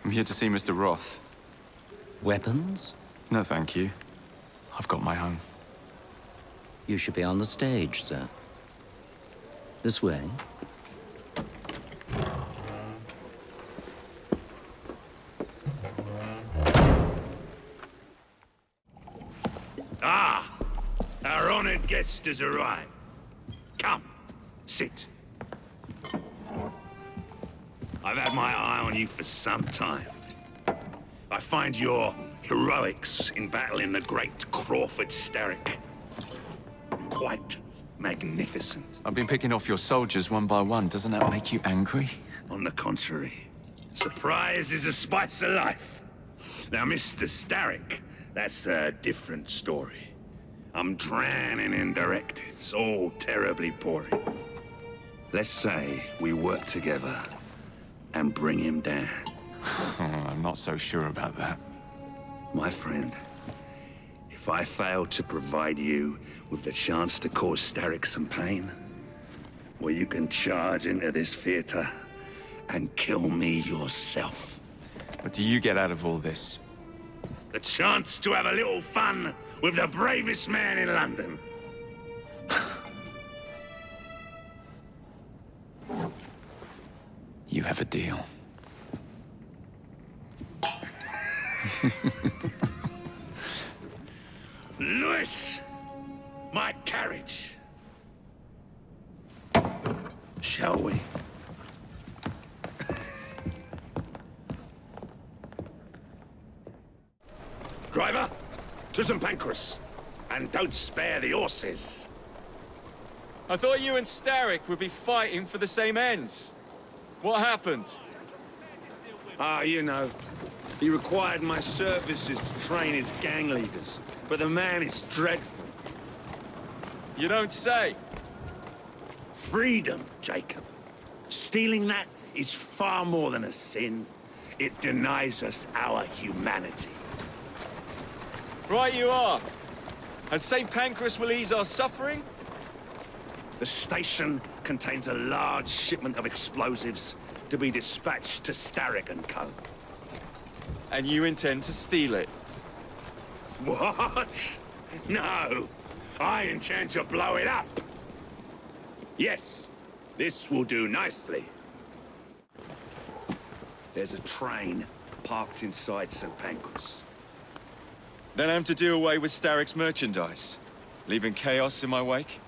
I'm here to see Mr. Roth. Weapons? No, thank you. I've got my own. You should be on the stage, sir. This way. Ah! Our honored guest has arrived. Come, sit. I've had my eye on you for some time. I find your heroics in battling the great Crawford Starrick quite magnificent. I've been picking off your soldiers one by one. Doesn't that make you angry? On the contrary, surprise is a spice of life. Now, Mr. Starrick, that's a different story. I'm drowning in directives, all terribly boring. Let's say we work together and bring him down. I'm not so sure about that. My friend, if I fail to provide you with the chance to cause Starrick some pain, well, you can charge into this theater and kill me yourself. What do you get out of all this? The chance to have a little fun with the bravest man in London. You have a deal. Lewis! My carriage! Shall we? Driver, to St. Pancras. And don't spare the horses. I thought you and Starrick would be fighting for the same ends. What happened? Ah, you know. He required my services to train his gang leaders. But the man is dreadful. You don't say. Freedom, Jacob. Stealing that is far more than a sin. It denies us our humanity. Right you are. And St. Pancras will ease our suffering? The station contains a large shipment of explosives to be dispatched to Starrick and Co. And you intend to steal it? What? No. I intend to blow it up. Yes, this will do nicely. There's a train parked inside St. Pancras. Then I'm to do away with Starrick's merchandise, leaving chaos in my wake?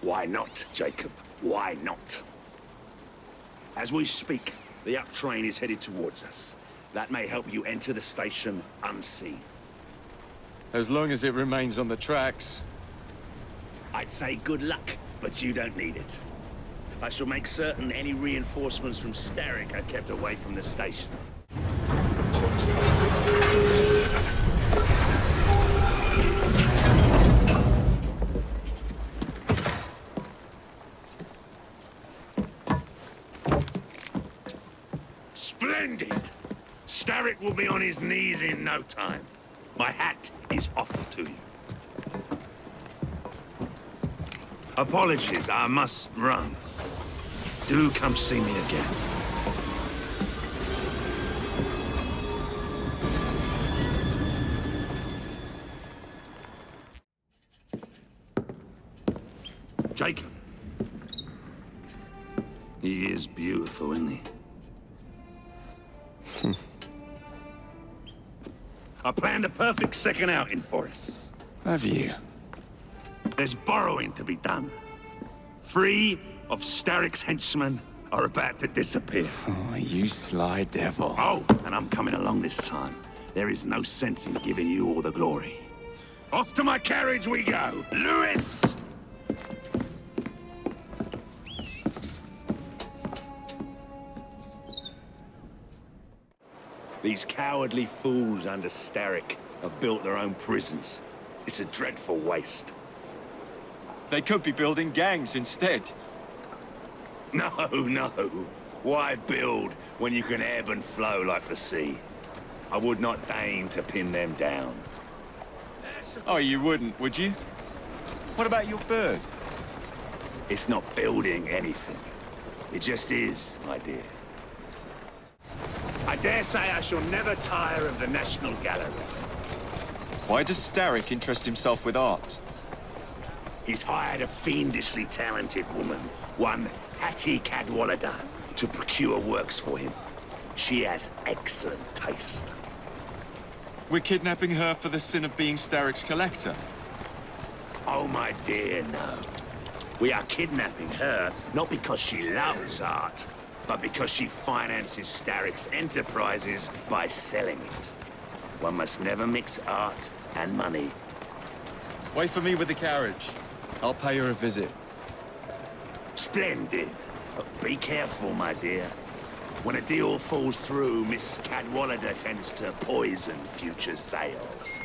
Why not, Jacob? Why not? As we speak, the up train is headed towards us. That may help you enter the station unseen. As long as it remains on the tracks. I'd say good luck, but you don't need it. I shall make certain any reinforcements from Starrick are kept away from the station. Splendid! Starrick will be on his knees in no time. My hat is off to you. Apologies, I must run. Do come see me again. Jacob. He is beautiful, isn't he? I planned a perfect second outing for us. Have you? There's borrowing to be done. 3 of Starrick's henchmen are about to disappear. Oh, you sly devil. Oh, and I'm coming along this time. There is no sense in giving you all the glory. Off to my carriage we go. Lewis! These cowardly fools under Starrick have built their own prisons. It's a dreadful waste. They could be building gangs instead. No, no. Why build when you can ebb and flow like the sea? I would not deign to pin them down. Oh, you wouldn't, would you? What about your bird? It's not building anything. It just is, my dear. I I dare say I shall never tire of the National Gallery. Why does Starrick interest himself with art? He's hired a fiendishly talented woman, one Hattie Cadwallader, to procure works for him. She has excellent taste. We're kidnapping her for the sin of being Starrick's collector. Oh, my dear, no. We are kidnapping her, not because she loves art, but because she finances Starrick's enterprises by selling it. One must never mix art and money. Wait for me with the carriage. I'll pay her a visit. Splendid. But be careful, my dear. When a deal falls through, Miss Cadwallader tends to poison future sales.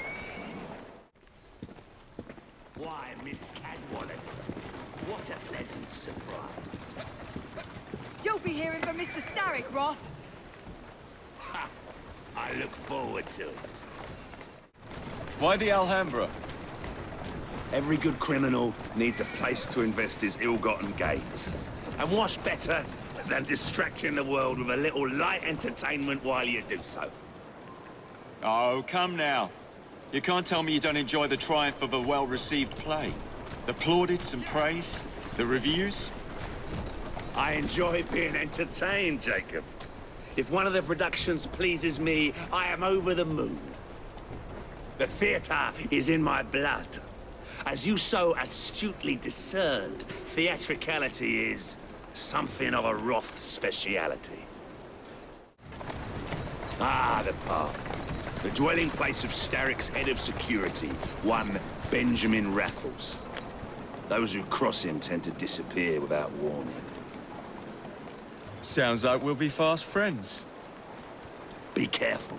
Why, Miss Cadwallader? What a pleasant surprise. You'll be hearing from Mr. Starrick, Roth. Ha! I look forward to it. Why the Alhambra? Every good criminal needs a place to invest his ill-gotten gains. And what's better than distracting the world with a little light entertainment while you do so? Oh, come now. You can't tell me you don't enjoy the triumph of a well-received play. The plaudits and praise, the reviews. I enjoy being entertained, Jacob. If one of the productions pleases me, I am over the moon. The theater is in my blood. As you so astutely discerned, theatricality is something of a Roth speciality. Ah, the park. The dwelling place of Starrick's head of security, one Benjamin Raffles. Those who cross him tend to disappear without warning. Sounds like we'll be fast friends. Be careful.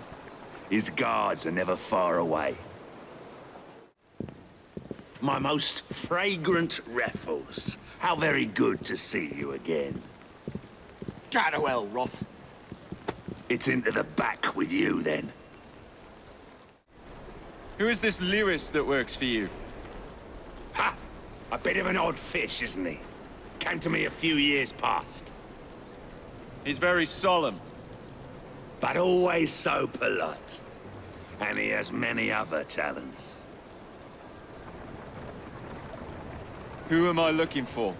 His guards are never far away. My most fragrant Raffles. How very good to see you again. Gadwell, Roth. It's into the back with you, then. Who is this Lewis that works for you? Ha! A bit of an odd fish, isn't he? Came to me a few years past. He's very solemn. But always so polite. And he has many other talents. Who am I looking for?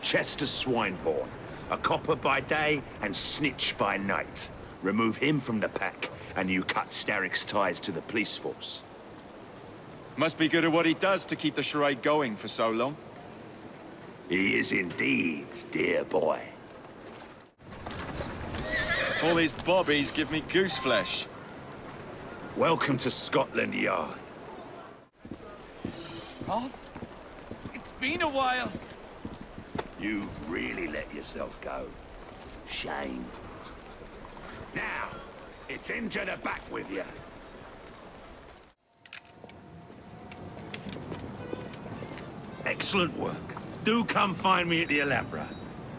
Chester Swineborn. A copper by day and snitch by night. Remove him from the pack, and you cut Starrick's ties to the police force. Must be good at what he does to keep the charade going for so long. He is indeed, dear boy. All these bobbies give me goose flesh. Welcome to Scotland Yard. Roth? It's been a while. You've really let yourself go. Shame. Now, it's into the back with you. Excellent work. Do come find me at the Alhambra.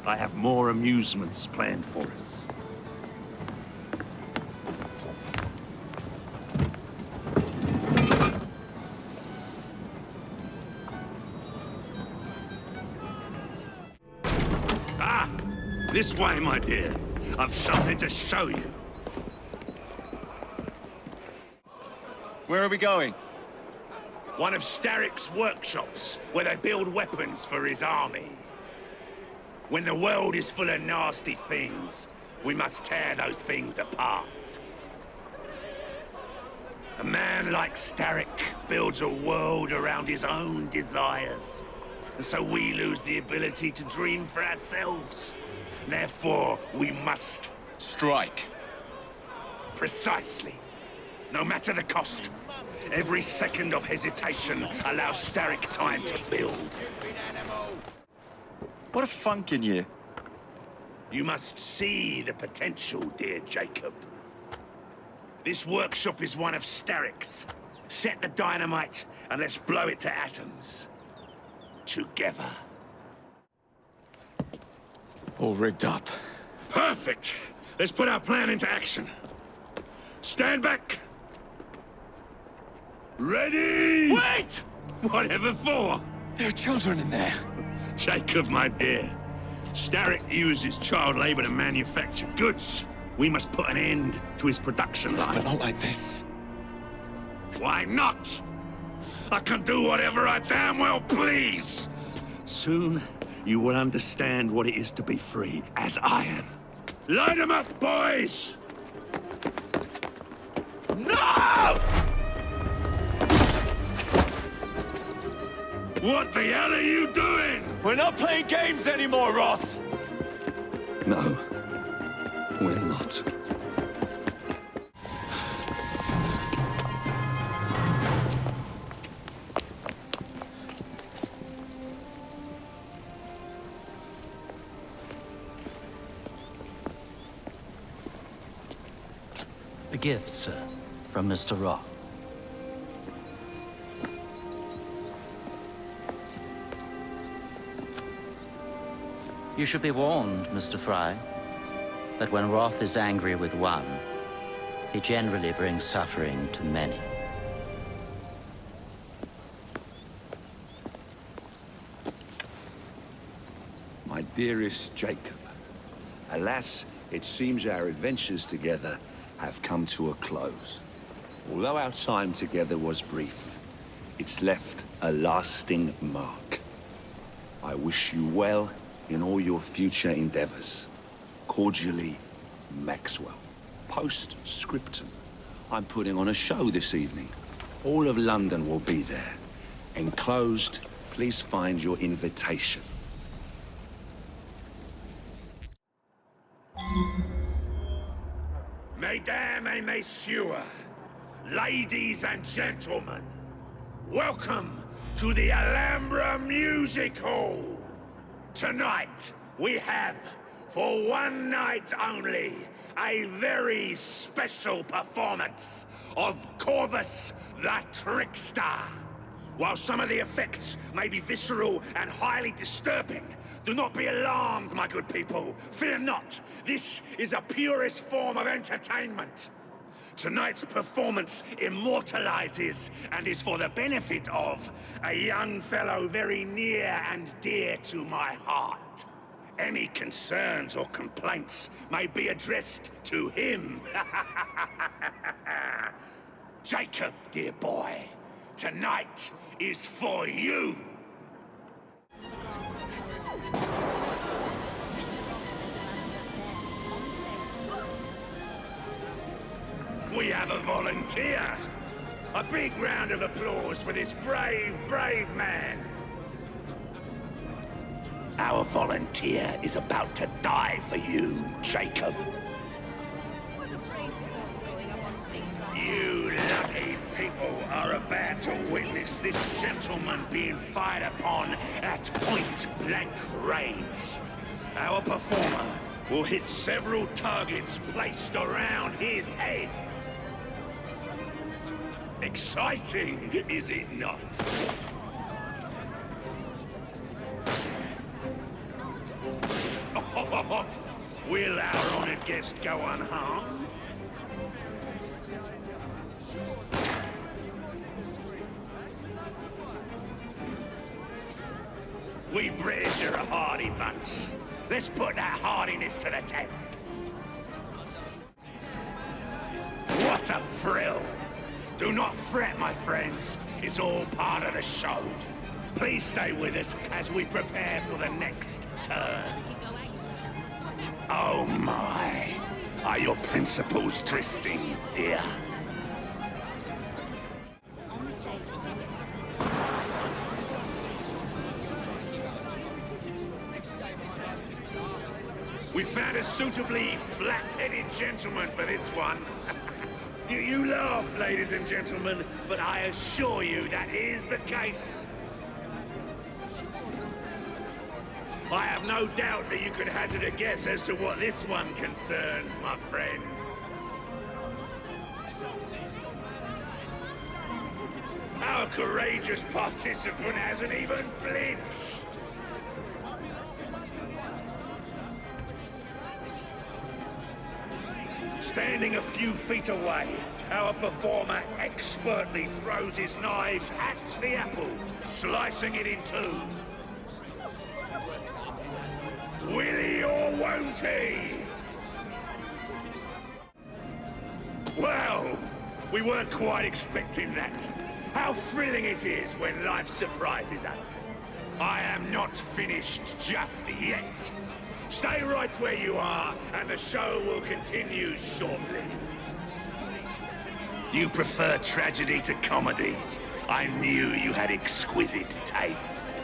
I have more amusements planned for us. Ah! This way, my dear. I've something to show you. Where are we going? One of Starrick's workshops, where they build weapons for his army. When the world is full of nasty things, we must tear those things apart. A man like Starrick builds a world around his own desires. And so we lose the ability to dream for ourselves. Therefore, we must... Strike. Precisely. No matter the cost. Every second of hesitation allows Starrick time to build. What a funk in you. You must see the potential, dear Jacob. This workshop is one of Starrick's. Set the dynamite and let's blow it to atoms. Together. All rigged up. Perfect! Let's put our plan into action. Stand back! Ready? Wait! Whatever for? There are children in there. Jacob, my dear. Starrick uses child labor to manufacture goods. We must put an end to his production line. But not like this. Why not? I can do whatever I damn well please. Soon, you will understand what it is to be free, as I am. Light 'em up, boys! No! What the hell are you doing? We're not playing games anymore, Roth! No, we're not. A gift, sir, from Mr. Roth. You should be warned, Mr. Fry, that when Roth is angry with one, he generally brings suffering to many. My dearest Jacob, alas, it seems our adventures together have come to a close. Although our time together was brief, it's left a lasting mark. I wish you well in all your future endeavors. Cordially, Maxwell. Post-scriptum. I'm putting on a show this evening. All of London will be there. Enclosed, please find your invitation. Mesdames et messieurs, ladies and gentlemen, welcome to the Alhambra Music Hall. Tonight, we have, for one night only, a very special performance of Corvus the Trickster. While some of the effects may be visceral and highly disturbing, do not be alarmed, my good people. Fear not. This is a purest form of entertainment. Tonight's performance immortalizes and is for the benefit of a young fellow very near and dear to my heart. Any concerns or complaints may be addressed to him. Jacob, dear boy, tonight is for you. We have a volunteer. A big round of applause for this brave, brave man. Our volunteer is about to die for you, Jacob. What a brave soul going up on stage like that. You lucky people are about to witness this gentleman being fired upon at point-blank range. Our performer will hit several targets placed around his head. Exciting, is it not? Oh, will our honored guest go unharmed? We British are a hardy bunch. Let's put that hardiness to the test. What a thrill! Do not fret, my friends. It's all part of the show. Please stay with us as we prepare for the next turn. Oh my! Are your principles drifting, dear? We found a suitably flat-headed gentleman for this one. You laugh, ladies and gentlemen, but I assure you that is the case. I have no doubt that you could hazard a guess as to what this one concerns, my friends. Our courageous participant hasn't even flinched. Standing a few feet away, our performer expertly throws his knives at the apple, slicing it in two. Will he or won't he? Well, we weren't quite expecting that. How thrilling it is when life surprises us. I am not finished just yet. Stay right where you are, and the show will continue shortly. You prefer tragedy to comedy. I knew you had exquisite taste.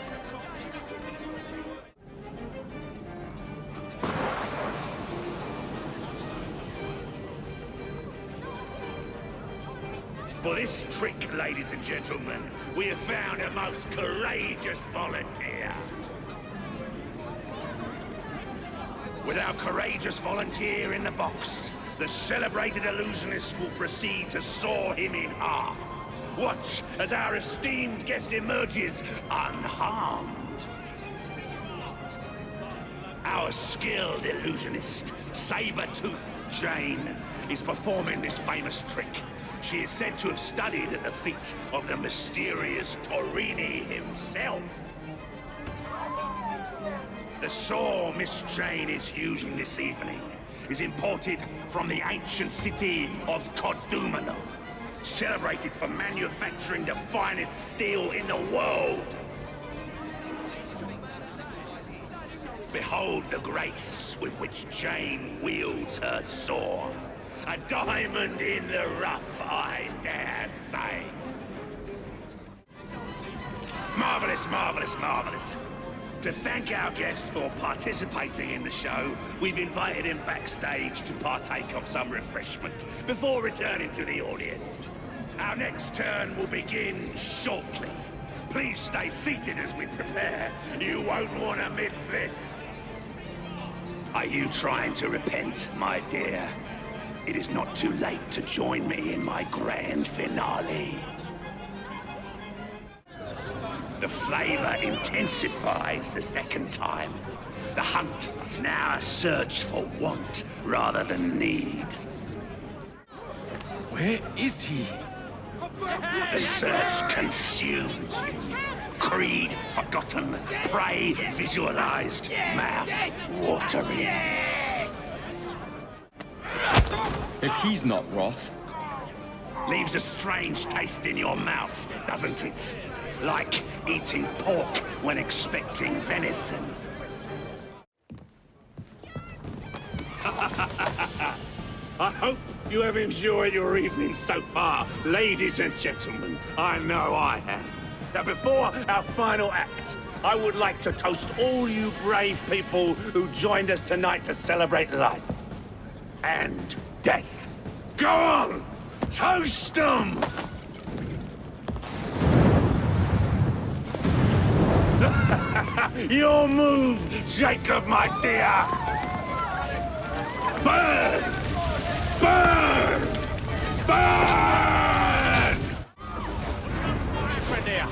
For this trick, ladies and gentlemen, we have found a most courageous volunteer. With our courageous volunteer in the box, the celebrated illusionist will proceed to saw him in half. Watch as our esteemed guest emerges unharmed. Our skilled illusionist, Saber-Tooth Jane, is performing this famous trick. She is said to have studied at the feet of the mysterious Torini himself. The saw Miss Jane is using this evening is imported from the ancient city of Kodumano, celebrated for manufacturing the finest steel in the world. Behold the grace with which Jane wields her saw. A diamond in the rough, I dare say. Marvelous, marvelous, marvelous. To thank our guest for participating in the show, we've invited him backstage to partake of some refreshment before returning to the audience. Our next turn will begin shortly. Please stay seated as we prepare. You won't want to miss this. Are you trying to repent, my dear? It is not too late to join me in my grand finale. The flavor intensifies the second time. The hunt, now a search for want rather than need. Where is he? The search consumes you. Creed forgotten, prey visualized, mouth watering. If he's not Roth, Leaves a strange taste in your mouth, doesn't it? Like eating pork when expecting venison. I hope you have enjoyed your evening so far, ladies and gentlemen. I know I have. Now, before our final act, I would like to toast all you brave people who joined us tonight to celebrate life and death. Go on! Toast them! Your move, Jacob, my dear! Burn! Burn! Burn! Right there.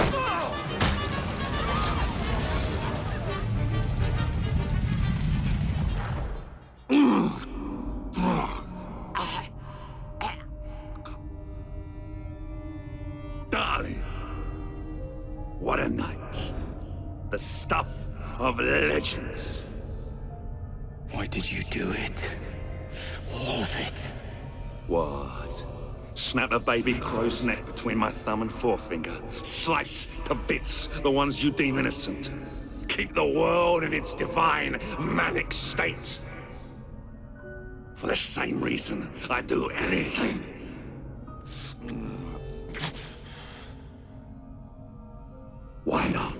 Darling, what a night. The stuff of legends. why did you do it? All of it. What? Snap a baby crow's neck between my thumb and forefinger. Slice to bits the ones you deem innocent. Keep the world in its divine, manic state. For the same reason, I'd do anything. Why not?